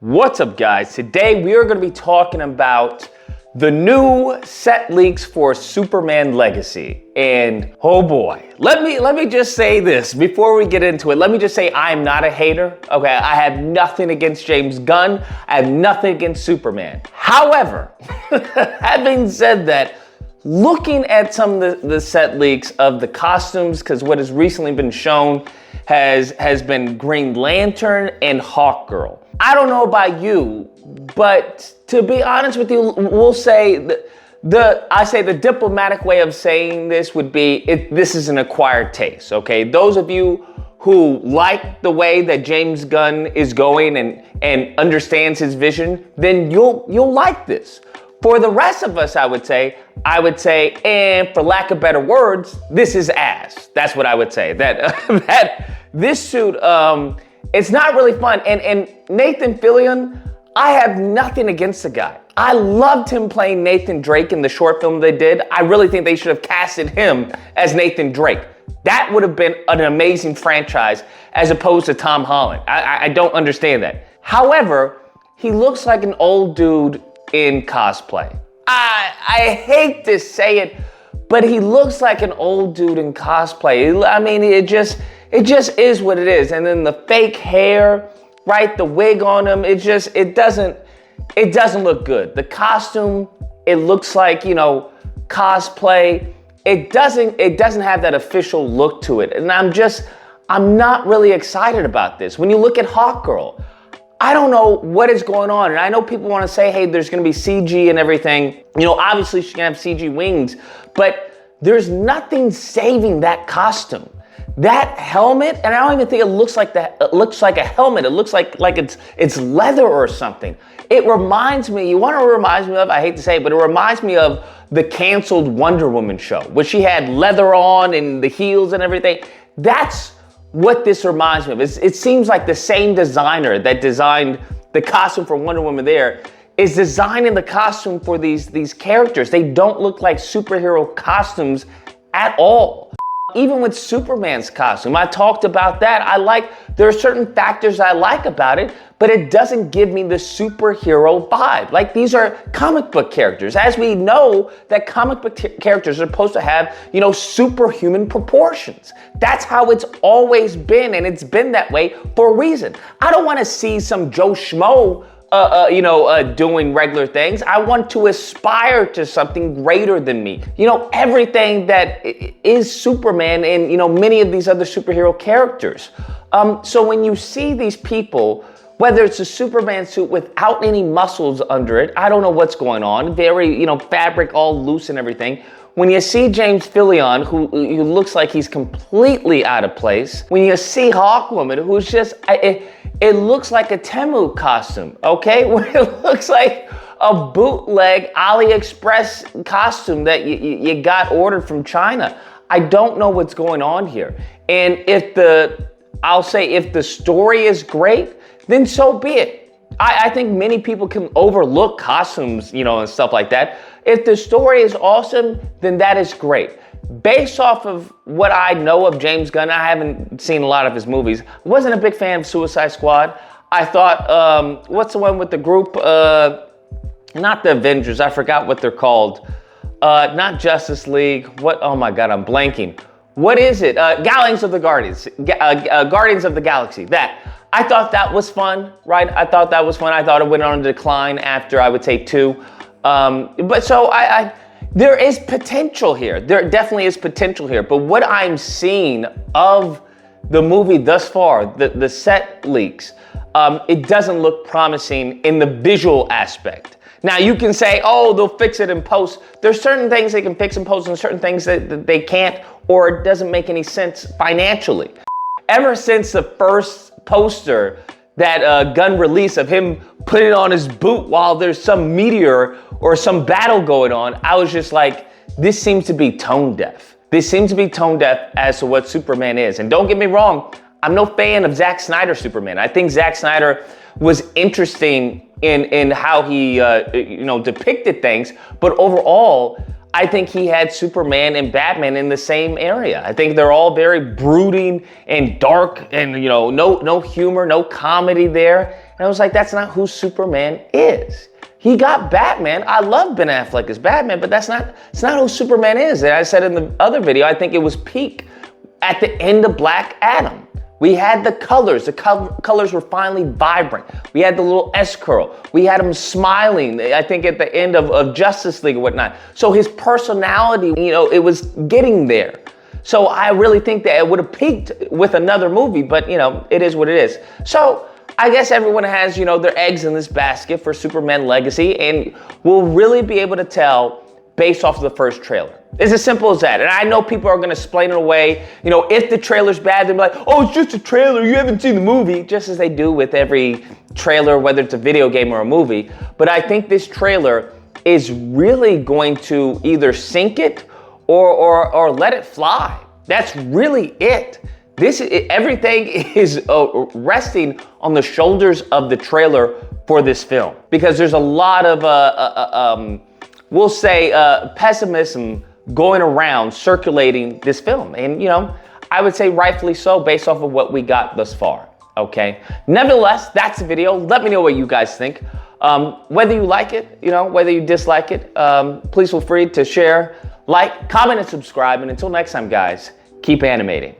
What's up, guys? Today we are going to be talking about the new set leaks for Superman Legacy. And oh boy, let me just say this before we get into it. Let me just say I'm not a hater. Okay, I have nothing against James Gunn. I have nothing against Superman. However, having said that, looking at some of the set leaks of the costumes, because what has recently been shown has been Green Lantern and Hawkgirl. I don't know about you, but to be honest with you, we'll say the diplomatic way of saying this would be this is an acquired taste. Okay, those of you who like the way that James Gunn is going and understands his vision, then you'll like this. For the rest of us, I would say, and for lack of better words, this is ass. That's what I would say. That this suit, it's not really fun. And Nathan Fillion, I have nothing against the guy. I loved him playing Nathan Drake in the short film they did. I really think they should have casted him as Nathan Drake. That would have been an amazing franchise as opposed to Tom Holland. I don't understand that. However, he looks like an old dude in cosplay. I hate to say it, but he looks like an old dude in cosplay. I mean, it just is what it is. And then the fake hair, right? The wig on him, it doesn't look good. The costume, it looks like, cosplay. It doesn't have that official look to it. And I'm not really excited about this. When you look at Hawkgirl, I don't know what is going on. And I know people want to say, hey, there's going to be CG and everything. Obviously she can have CG wings, but there's nothing saving that costume. That helmet, and I don't even think it looks like that. It looks like a helmet. It looks like it's leather or something. It reminds me, I hate to say it, but it reminds me of the canceled Wonder Woman show, where she had leather on and the heels and everything. That's what this reminds me of. It seems like the same designer that designed the costume for Wonder Woman there is designing the costume for these characters. They don't look like superhero costumes at all. Even with Superman's costume, I talked about that. There are certain factors I like about it, but it doesn't give me the superhero vibe. Like, these are comic book characters. As we know, that comic book characters are supposed to have, superhuman proportions. That's how it's always been, and it's been that way for a reason. I don't want to see some Joe Schmo doing regular things. I want to aspire to something greater than me. Everything that is Superman and, many of these other superhero characters. So when you see these people, whether it's a Superman suit without any muscles under it, I don't know what's going on, very, fabric all loose and everything. When you see James Fillion, who looks like he's completely out of place. When you see Hawkwoman, who's just, it looks like a Temu costume, okay? It looks like a bootleg AliExpress costume that you got ordered from China. I don't know what's going on here. And if the story is great, then so be it. I think many people can overlook costumes, and stuff like that. If the story is awesome, then that is great. Based off of what I know of James Gunn, I haven't seen a lot of his movies. I wasn't a big fan of Suicide Squad. I thought, what's the one with the group? Not the Avengers, I forgot what they're called. Not Justice League. Oh my God, I'm blanking. What is it? Guardians of the Galaxy, that. I thought that was fun, right? I thought it went on a decline after, I would say, 2. But so there is potential here. There definitely is potential here. But what I'm seeing of the movie thus far, the set leaks, it doesn't look promising in the visual aspect. Now you can say, oh, they'll fix it in post. There's certain things they can fix in post and certain things that they can't, or it doesn't make any sense financially. Ever since the first poster that Gunn released of him putting it on his boot while there's some meteor or some battle going on, I was just like, this seems to be tone deaf. This seems to be tone deaf as to what Superman is. And don't get me wrong, I'm no fan of Zack Snyder's Superman. I think Zack Snyder was interesting in how he depicted things, but overall, I think he had Superman and Batman in the same area. I think they're all very brooding and dark and, no humor, no comedy there. And I was like, that's not who Superman is. He got Batman. I love Ben Affleck as Batman, but it's not who Superman is. And I said in the other video, I think it was peak at the end of Black Adam. We had the colors. The colors were finally vibrant. We had the little S-curl. We had him smiling, I think, at the end of Justice League or whatnot. So his personality, it was getting there. So I really think that it would have peaked with another movie, but, it is what it is. So I guess everyone has, their eggs in this basket for Superman Legacy, and we'll really be able to tell based off of the first trailer. It's as simple as that. And I know people are gonna explain it away. If the trailer's bad, they'll be like, oh, it's just a trailer, you haven't seen the movie, just as they do with every trailer, whether it's a video game or a movie. But I think this trailer is really going to either sink it or let it fly. That's really it. Everything is resting on the shoulders of the trailer for this film, because there's a lot of we'll say pessimism going around circulating this film, and I would say rightfully so based off of what we got thus far. Okay, nevertheless, that's the video. Let me know what you guys think. Whether you like it, whether you dislike it, please feel free to share, like, comment, and subscribe. And until next time, guys, keep animating.